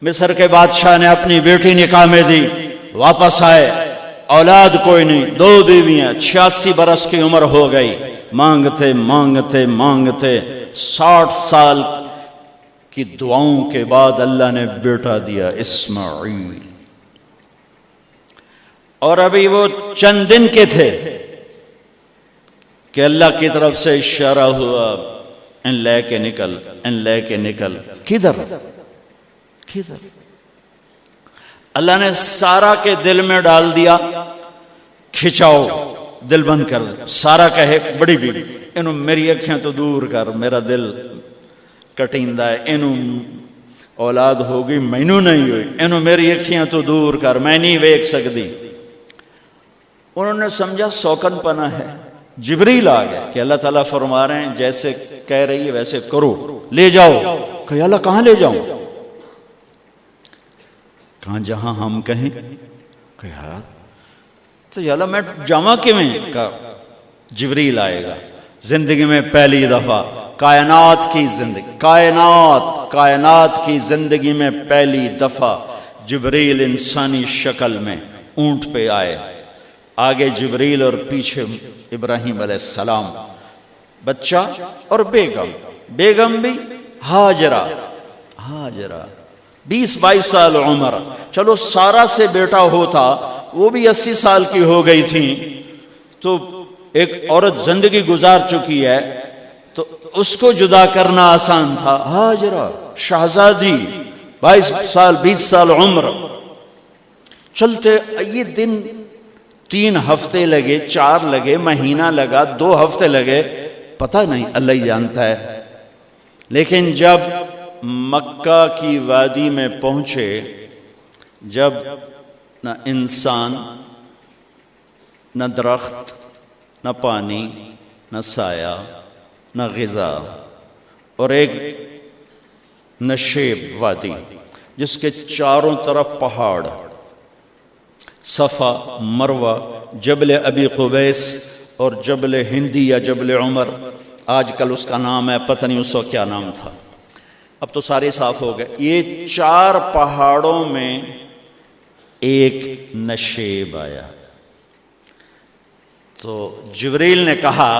مصر کے بادشاہ نے اپنی بیٹی نکاح میں دی، واپس آئے، اولاد کوئی نہیں، 2 بیویاں، 86 برس کی عمر ہو گئی، مانگتے مانگتے مانگتے 60 سال کی دعاؤں کے بعد اللہ نے بیٹا دیا، اسماعیل۔ اور ابھی وہ چند دن کے تھے کہ اللہ کی طرف سے اشارہ ہوا، ان لے کے نکل، ان لے کے نکل۔ کدھر؟ اللہ نے سارا کے دل میں ڈال دیا، کھچاؤ، دل بند کر۔ سارا کہے بڑی بیوی، انہوں میری اکھیاں تو دور کر، میرا دل کٹیندہ ہے، انہوں اولاد ہوگی مینوں نہیں ہوئی، انہوں میری اکھیاں تو دور کر، میں نہیں ویکھ سکتی۔ انہوں نے سمجھا سوکن پنا ہے۔ جبریل آ گیا کہ اللہ تعالیٰ فرما رہے ہیں جیسے کہہ رہی ہے ویسے کرو، لے جاؤ۔ کہ اللہ کہاں لے جاؤں؟ کہاں جہاں ہم کہیں۔ کہ یار تو یا اللہ میں جاواں کیویں؟ کہا جبریل آئے گا زندگی میں پہلی دفعہ، کائنات کی زندگی میں پہلی دفعہ جبریل انسانی شکل میں اونٹ پہ آئے، آگے جبریل اور پیچھے ابراہیم علیہ السلام، بچہ اور بیگم بھی ہاجرہ 20-22 سال عمر۔ چلو سارا سے بیٹا ہوتا، وہ بھی 80 سال کی ہو گئی تھی، تو ایک عورت زندگی گزار چکی ہے تو اس کو جدا کرنا آسان تھا۔ ہاجرہ شہزادی 22 سال 20 سال عمر، چلتے یہ دن 3 ہفتے لگے، 4 لگے، مہینہ لگا، 2 ہفتے لگے، پتہ نہیں، اللہ ہی جانتا ہے۔ لیکن جب مکہ کی وادی میں پہنچے، جب نہ انسان، نہ درخت، نہ پانی، نہ سایہ، نہ غذا، اور ایک نشیب وادی جس کے چاروں طرف پہاڑ، صفا، مروہ، جبل ابی قبیس اور جبل ہندی یا جبل عمر، آج کل اس کا نام ہے، پتہ نہیں اس وقت کیا نام تھا، اب تو سارے صاف ہو گئے۔ یہ 4 پہاڑوں میں ایک نشیب آیا، تو جبریل نے کہا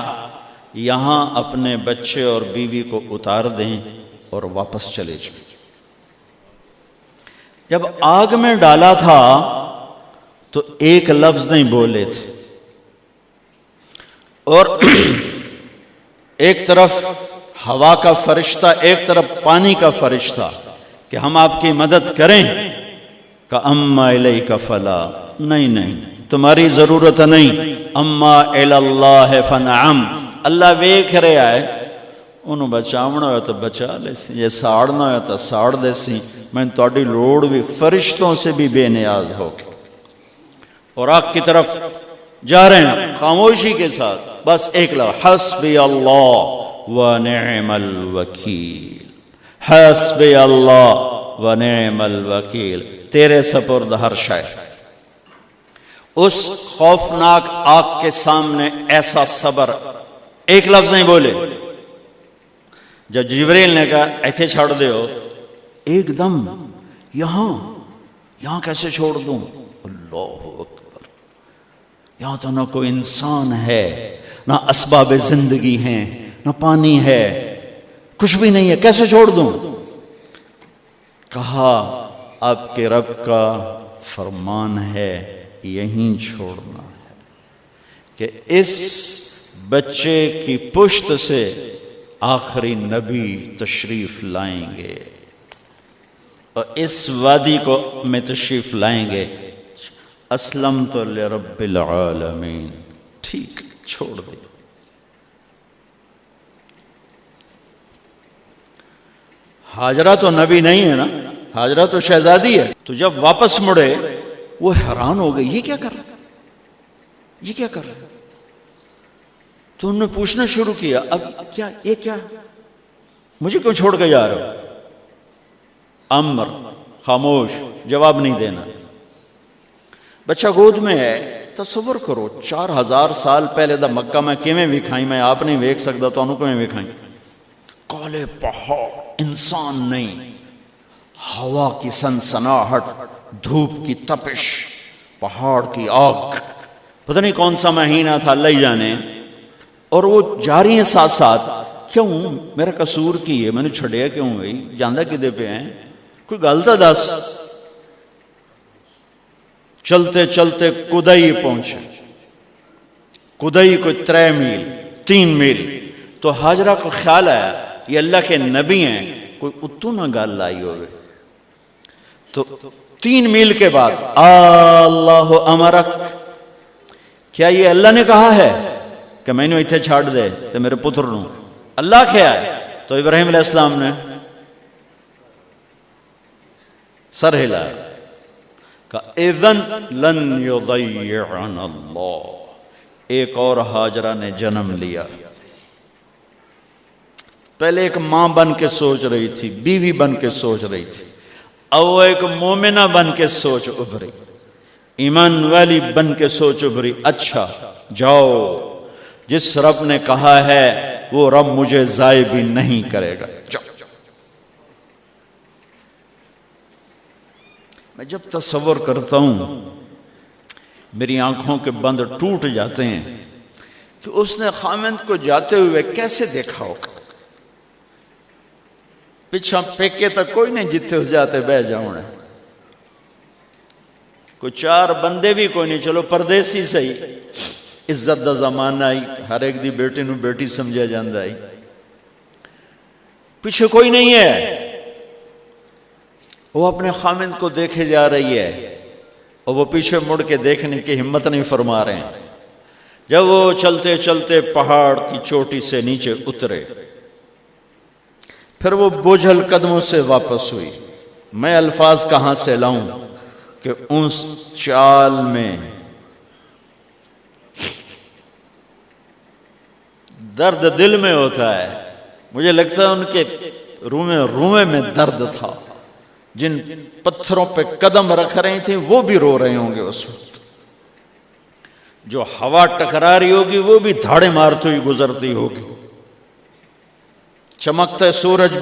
یہاں اپنے بچے اور بیوی کو اتار دیں اور واپس چلے جائیں۔ جب آگ میں ڈالا تھا تو ایک لفظ نہیں بولے تھے، اور ایک طرف ہوا کا فرشتہ، ایک طرف پانی کا فرشتہ کہ ہم آپ کی مدد کریں، کہ اما الیک فلا، نہیں تمہاری ضرورت نہیں، اما الی اللہ فنعم، اللہ ویکھ رہا ہے، انہوں بچاونا ہویا تو بچا لے سی، یہ ساڑنا ہویا تو ساڑ دے سی، میں تہاڈی لوڑ بھی فرشتوں سے بھی بے نیاز ہو کے۔ اور آگ کی طرف جا رہے ہیں خاموشی کے ساتھ، بس ایک لفظ، حسبی اللہ ونعم الوکیل، حسبی اللہ ونعم الوکیل، تیرے سپرد ہر شے۔ اس خوفناک آگ کے سامنے ایسا صبر، ایک لفظ نہیں بولے۔ جب جبریل نے کہا ایتھے چھوڑ دے ہو، ایک دم یہاں کیسے چھوڑ دوں؟ اللہ اکبر، یہاں تو نہ کوئی انسان ہے، نہ اسباب زندگی ہیں، نہ پانی ہے، کچھ بھی نہیں ہے، کیسے چھوڑ دوں؟ کہا آپ کے رب کا فرمان ہے یہیں چھوڑنا ہے، کہ اس بچے کی پشت سے آخری نبی تشریف لائیں گے اور اس وادی کو میں تشریف لائیں گے۔ اسلمت لرب العالمین، ٹھیک چھوڑ دے۔ ہاجرہ تو نبی نہیں ہے نا، ہاجرہ تو شہزادی ہے۔ تو جب واپس مڑے وہ حیران ہو گئی، یہ کیا کر رہا ہے، یہ کیا کر رہا ہے؟ تو انہوں نے پوچھنا شروع کیا، اب کیا یہ کیا، مجھے کیوں چھوڑ کے جا رہا ہو؟ امر، خاموش، جواب نہیں دینا۔ بچہ گود میں ہے، تصور کرو 4000 سال پہلے دا مکہ میں کیویں وکھائی، میں آپ نہیں ویکھ سکدا تو انہوں کیویں وکھائی؟ کالے پہاڑ، انسان نہیں، ہوا کی سنسناہٹ، دھوپ کی تپش، پہاڑ کی آگ، پتہ نہیں کون سا مہینہ تھا اللہ ہی جانے، اور وہ جاری ہیں ساتھ ساتھ. کیوں میرا قصور کی ہے، میں نے چھڑیا کیوں بھائی، جاندہ کدے پہ ہیں، کوئی گل تو دس. چلتے چلتے کدئی پہنچے. کدئی کوئی 3 میل 3 میل. تو ہاجرہ کو خیال آیا یہ اللہ کے نبی ہیں، کوئی اتو نہ گل لائی ہوئے. تو 3 میل کے بعد اللہ امرک، کیا یہ اللہ نے کہا ہے کہ میں نے اتنے چھاڑ دے تو میرے پتر نو؟ اللہ کیا ہے؟ تو ابراہیم علیہ السلام نے سر ہلا کہ اذن لن یضیعنا اللہ. ایک اور ہاجرہ نے جنم لیا. پہلے ایک ماں بن کے سوچ رہی تھی، بیوی بن کے سوچ رہی تھی، اب وہ ایک مومنہ بن کے سوچ ابھری، ایمان والی بن کے سوچ ابھری. اچھا جاؤ، جس رب نے کہا ہے وہ رب مجھے ضائع بھی نہیں کرے گا. جاؤ. میں جب تصور کرتا ہوں میری آنکھوں کے بند ٹوٹ جاتے ہیں کہ اس نے خامند کو جاتے ہوئے کیسے دیکھا ہوگا. پچھا پیکے تک کوئی نہیں جتنے اس جاتے بہ جاؤں، کوئی 4 بندے بھی کوئی نہیں، چلو پردیسی صحیح، عزت دا زمانہ آئی، ہر ایک دی بیٹی نو بیٹی سمجھا جاندہ آئی، پیچھے کوئی نہیں ہے. وہ اپنے خامند کو دیکھے جا رہی ہے اور وہ پیچھے مڑ کے دیکھنے کی ہمت نہیں فرما رہے ہیں. جب وہ چلتے چلتے پہاڑ کی چوٹی سے نیچے اترے، پھر وہ بوجھل قدموں سے واپس ہوئی. میں الفاظ کہاں سے لاؤں کہ اس چال میں درد دل میں ہوتا ہے. مجھے لگتا ہے ان کے رومے میں درد تھا. جن پتھروں پہ قدم رکھ رہی تھیں وہ بھی رو رہے ہوں گے اس وقت. جو ہوا ٹکرا رہی ہوگی وہ بھی دھاڑے مارتی ہوئی گزرتی ہوگی. چمکتے سورج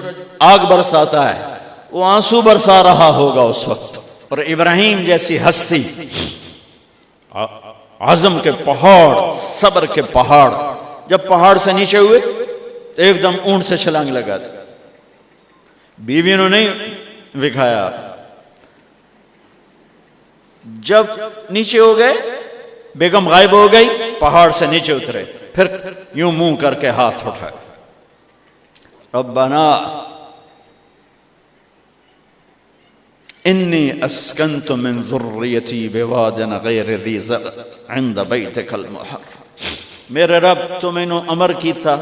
آگ برساتا ہے، وہ آنسو برسا رہا ہوگا اس وقت. اور ابراہیم جیسی ہستی، عزم کے پہاڑ، صبر کے پہاڑ، جب پہاڑ سے نیچے ہوئے تو ایک دم اونٹ سے چھلانگ لگا تھا. بیوی نے نہیں دکھایا. جب نیچے ہو گئے، بیگم غائب ہو گئی، پہاڑ سے نیچے اترے، پھر یوں منہ کر کے ہاتھ اٹھائے، ربنا انی اسکنت من ذریتی بواد غیر ذی زرع عند بیتک المحرم. میرے رب تو میں نے امر کیتا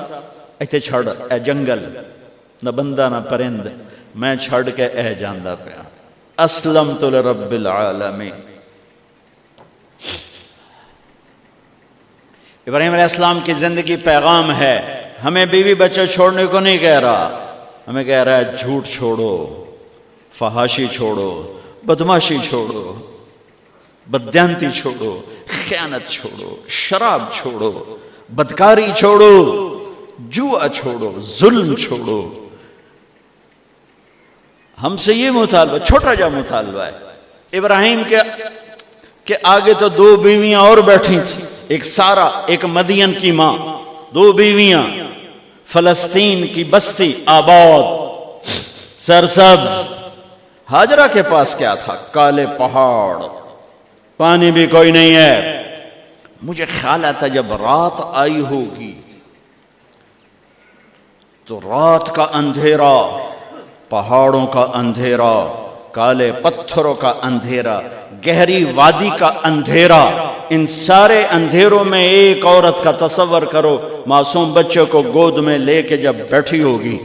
ایتھے چھڑ، اے جنگل، نہ بندہ نہ پرند، میں چھڑ کے اے جاندہ پیا. اسلمت لرب العالمین. ابراہیم علیہ السلام کی زندگی پیغام ہے. ہمیں بیوی بچے چھوڑنے کو نہیں کہہ رہا، ہمیں کہہ رہا ہے جھوٹ چھوڑو، فحاشی چھوڑو، بدماشی چھوڑو، بددیانتی چھوڑو، خیانت چھوڑو، شراب چھوڑو، بدکاری چھوڑو، جوا چھوڑو، ظلم چھوڑو. ہم سے یہ مطالبہ، چھوٹا جا مطالبہ ہے. ابراہیم کے آگے تو 2 بیویاں اور بیٹھی تھیں، ایک سارا، ایک مدین کی ماں، 2 بیویاں. فلسطین کی بستی آباد، سرسبز. ہاجرہ کے پاس کیا تھا؟ کالے پہاڑ، پانی بھی کوئی نہیں ہے. مجھے خیال آتا جب رات آئی ہوگی تو رات کا اندھیرا، پہاڑوں کا اندھیرا، کالے پتھروں کا اندھیرا، گہری وادی کا اندھیرا، ان سارے اندھیروں میں ایک عورت کا تصور کرو، معصوم بچے کو گود میں لے کے جب بیٹھی ہوگی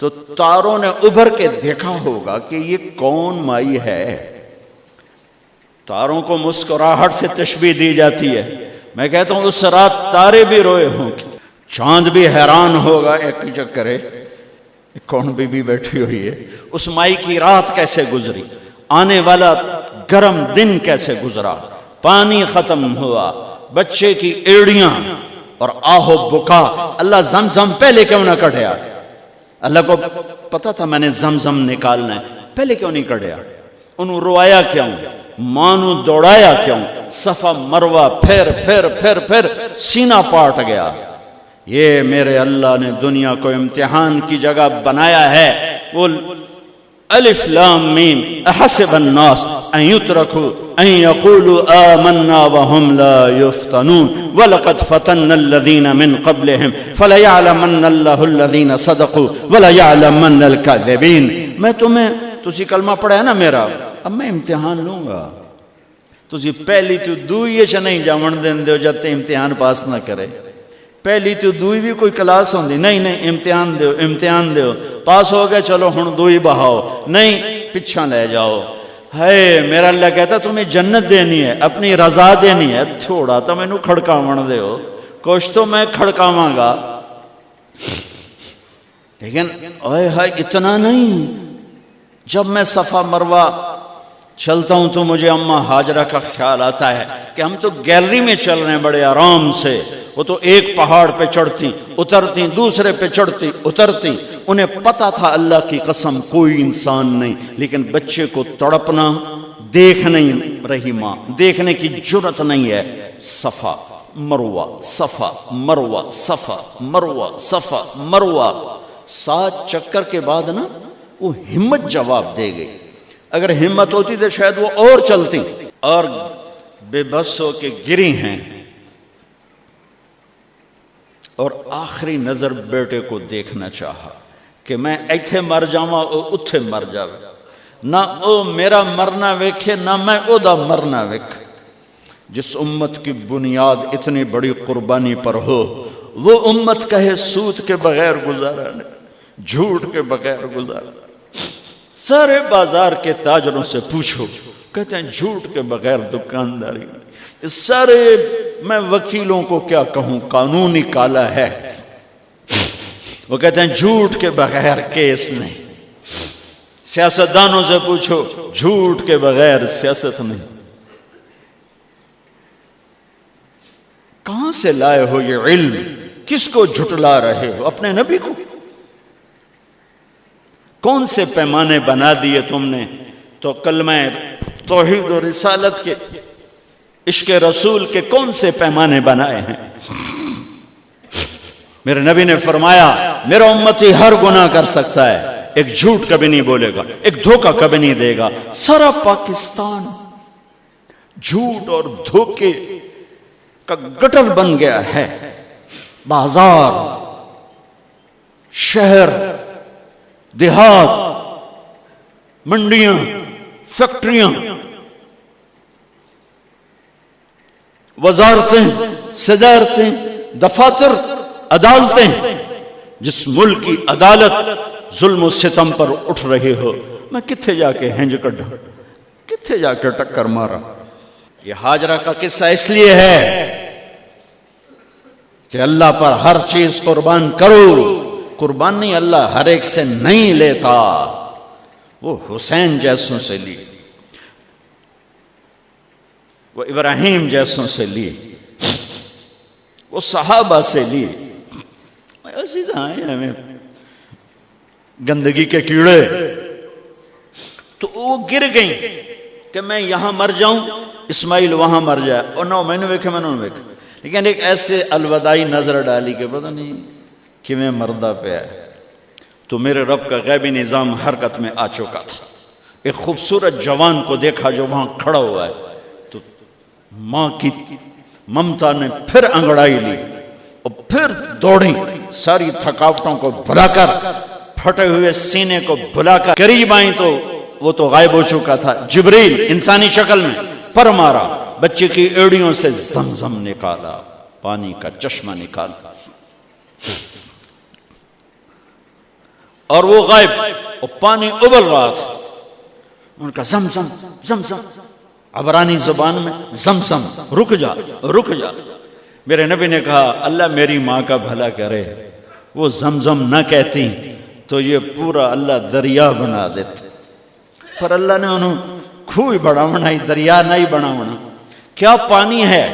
تو تاروں نے ابھر کے دیکھا ہوگا کہ یہ کون مائی ہے. تاروں کو مسکراہٹ سے تشبیہ دی جاتی ہے. میں کہتا ہوں اس رات تارے بھی روئے ہوں گے، چاند بھی حیران ہوگا، ایک چکرے کون بی بی بیٹھی ہوئی ہے. اس مائی کی رات کیسے گزری، آنے والا گرم دن کیسے گزرا، پانی ختم ہوا، بچے کی ایڑیاں اور آہو بکا. اللہ زمزم پہلے کیوں نہ کٹیا؟ اللہ کو پتا تھا میں نے زمزم نکالنا ہے. پہلے کیوں نہیں کڑیا؟ انہوں روایا کیوں؟ ماں نو دوڑایا کیوں؟ صفا مروہ پھر پھر پھر پھر سینہ پاٹ گیا۔ یہ میرے اللہ نے دنیا کو امتحان کی جگہ بنایا ہے۔ وہ الف لام میم احسب الناس ان يتركوا ان يقولوا آمنا وهم لا يفتنون ولقد فتنا الذين من قبلهم فليعلمن الله الذين صدقوا وليعلمن الكاذبين۔ میں تمہیں تسی کلمہ پڑھا ہے نا میرا، اب میں امتحان لوں گا۔ تسی پہلی تو دوئی چ نہیں جاون دین دیو جب تے امتحان پاس نہ کرے۔ پہلی تو دوئی بھی کوئی کلاس ہوندی نہیں، نہیں امتحان دیو امتحان دیو، پاس ہو گئے چلو ہن دوئی بہاؤ، نہیں پچھا لے جاؤ۔ ہے میرا اللہ کہتا تمہیں جنت دینی ہے، اپنی رضا دینی ہے، تھوڑا تو میں نو کھڑکاون دیو، کچھ تو میں کھڑکاواں گا، لیکن اوئے ہائے اتنا نہیں۔ جب میں صفا مروہ چلتا ہوں تو مجھے اماں ہاجرہ کا خیال آتا ہے کہ ہم تو گیلری میں چل رہے ہیں بڑے آرام سے، وہ تو ایک پہاڑ پہ چڑھتی اترتی، دوسرے پہ چڑھتی اترتی، انہیں پتا تھا اللہ کی قسم کوئی انسان نہیں، لیکن بچے کو تڑپنا دیکھ نہیں رہی ماں، دیکھنے کی جرت نہیں ہے۔ صفا مروہ صفا مروہ صفا مروہ صفا مروہ، 7 چکر کے بعد نا وہ ہمت جواب دے گئی۔ اگر ہمت ہوتی تو شاید وہ اور چلتی، اور بے بس ہو کے گری ہیں، اور آخری نظر بیٹے کو دیکھنا چاہا کہ میں ایتھے مر جاواں او اتھے مر جاوے، نہ او میرا مرنا ویکھے نہ میں او دا مرنا ویکھ۔ جس امت کی بنیاد اتنی بڑی قربانی پر ہو، وہ امت کہے سود کے بغیر گزارا نہیں، جھوٹ کے بغیر گزارا۔ سارے بازار کے تاجروں سے پوچھو، کہتے ہیں جھوٹ کے بغیر دکانداری نہیں۔ اس سارے میں وکیلوں کو کیا کہوں، قانونی کالا ہے، وہ کہتے ہیں جھوٹ کے بغیر کیس نہیں۔ سیاستدانوں سے پوچھو، جھوٹ کے بغیر سیاست نہیں۔ کہاں سے لائے ہو یہ علم؟ کس کو جھٹلا رہے ہو؟ اپنے نبی کو؟ کون سے پیمانے بنا دیے تم نے؟ تو کلمہ توحید و رسالت کے، عشق رسول کے کون سے پیمانے بنائے ہیں؟ میرے نبی نے فرمایا میرا امتی ہر گناہ کر سکتا ہے، ایک جھوٹ کبھی نہیں بولے گا، ایک دھوکہ کبھی نہیں دے گا۔ سارا پاکستان جھوٹ اور دھوکے کا گٹر بن گیا ہے۔ بازار، شہر، دیہات، منڈیاں، فیکٹریاں، وزارتیں، صدارتیں، دفاتر، عدالتیں، جس ملک کی عدالت ظلم و ستم پر اٹھ رہے ہو، میں کتھے جا کے ہنج کڈھا، کتھے جا کے ٹکر مارا۔ یہ ہاجرہ کا قصہ اس لیے ہے کہ اللہ پر ہر چیز قربان کرو۔ قربان نہیں، اللہ ہر ایک سے نہیں لیتا، وہ حسین جیسوں سے لی، وہ ابراہیم جیسوں سے لی، وہ صحابہ سے لی۔ ایسی آئے ہمیں گندگی کے کیڑے، تو وہ گر گئیں کہ میں یہاں مر جاؤں، اسماعیل وہاں مر جائے، اور نہ میں نے ویکھے میں نے ویکھے، لیکن ایک ایسے الوداعی نظر ڈالی کہ پتہ نہیں کہ میں مردہ پہ ہے۔ تو میرے رب کا غیبی نظام حرکت میں آ چکا تھا۔ ایک خوبصورت جوان کو دیکھا جو وہاں کھڑا ہوا ہے، تو ماں کی ممتا نے پھر انگڑائی لی اور پھر دوڑی، ساری تھکاوٹوں کو بھلا کر، پھٹے ہوئے سینے کو بھلا کر قریب آئیں تو وہ تو غائب ہو چکا تھا۔ جبریل انسانی شکل میں پر مارا، بچے کی ایڑیوں سے زمزم نکالا، پانی کا چشمہ نکالا، اور وہ غائب، اور پانی ابل رہا تھا۔ ان کا زمزم زمزم، عبرانی زبان میں زمزم، رک جا رک جا۔ میرے نبی نے کہا اللہ میری ماں کا بھلا کرے، وہ زمزم نہ کہتی تو یہ پورا اللہ دریا بنا دیتے، پر اللہ نے انہوں کھوئی بڑھاونا ہی، دریا نہیں بڑھاونا۔ کیا پانی ہے؟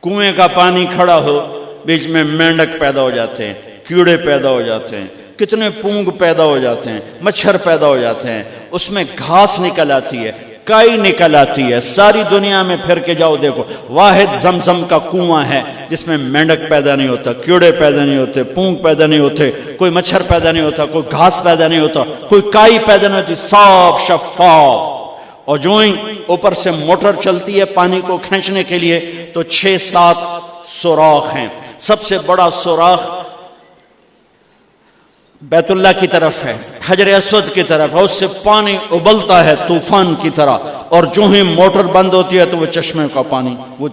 کنویں کا پانی کھڑا ہو، بیچ میں مینڈک پیدا ہو جاتے ہیں، کیڑے پیدا ہو جاتے ہیں، کتنے پونگ پیدا ہو جاتے ہیں، مچھر پیدا ہو جاتے ہیں، اس میں گھاس نکل آتی ہے، کائی نکل آتی ہے، ساری دنیا میں پھر کے جاؤ دیکھو، واحد زمزم کا کنواں ہے جس میں مینڈک پیدا نہیں ہوتا، کیڑے پیدا نہیں ہوتے، پونگ پیدا نہیں ہوتے، کوئی مچھر پیدا نہیں ہوتا، کوئی گھاس پیدا نہیں ہوتا، کوئی کائی پیدا نہیں ہوتی، صاف شفاف. اور جو ہی اوپر سے موٹر چلتی ہے پانی کو کھینچنے کے لیے تو 6-7 سوراخ ہیں. سب سے بڑا سوراخ بیت اللہ کی طرف ہے، حجر اسود کی طرف ہے، اس سے پانی ابلتا ہے طوفان کی طرح، اور جو ہی موٹر بند ہوتی ہے تو وہ چشمے کا پانی، وہ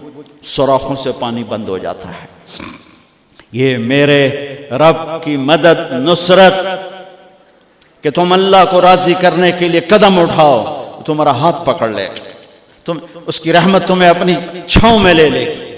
سوراخوں سے پانی بند ہو جاتا ہے. یہ میرے رب کی مدد، نصرت، کہ تم اللہ کو راضی کرنے کے لیے قدم اٹھاؤ، تمہارا ہاتھ پکڑ لے، تم اس کی رحمت تمہیں اپنی چھاؤں میں لے لے گی.